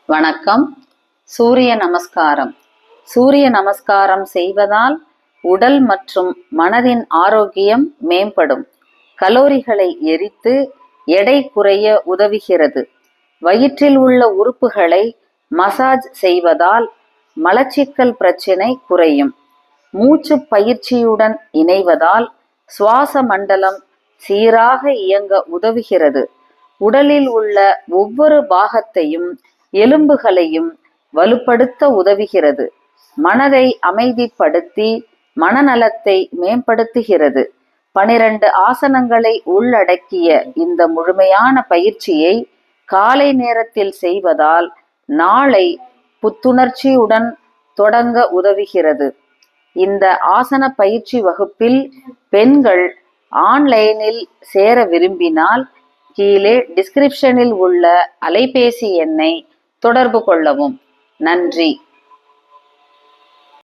வணக்கம். சூரிய நமஸ்காரம். சூரிய நமஸ்காரம் செய்வதால் உடல் மற்றும் மனதின் ஆரோக்கியம் மேம்படும். கலோரிகளை எரித்து எடை குறைய உதவுகிறது. வயிற்றில் உள்ள உறுப்புகளை மசாஜ் செய்வதால் மலச்சிக்கல் பிரச்சினை குறையும். மூச்சு பயிற்சியுடன் இணைவதால் சுவாச மண்டலம் சீராக இயங்க உதவுகிறது. உடலில் உள்ள ஒவ்வொரு பாகத்தையும் எலும்புகளையும் வலுப்படுத்த உதவுகிறது. மனதை அமைதிப்படுத்தி மனநலத்தை மேம்படுத்துகிறது. 12 ஆசனங்களை உள்ளடக்கிய இந்த முழுமையான பயிற்சியை காலை நேரத்தில் செய்வதால் நாளை புத்துணர்ச்சியுடன் தொடங்க உதவுகிறது. இந்த ஆசன பயிற்சி வகுப்பில் பெண்கள் ஆன்லைனில் சேர விரும்பினால் கீழே டிஸ்கிரிப்ஷனில் உள்ள அலைபேசி எண்ணை தொடர்பு கொள்ளவும். நன்றி.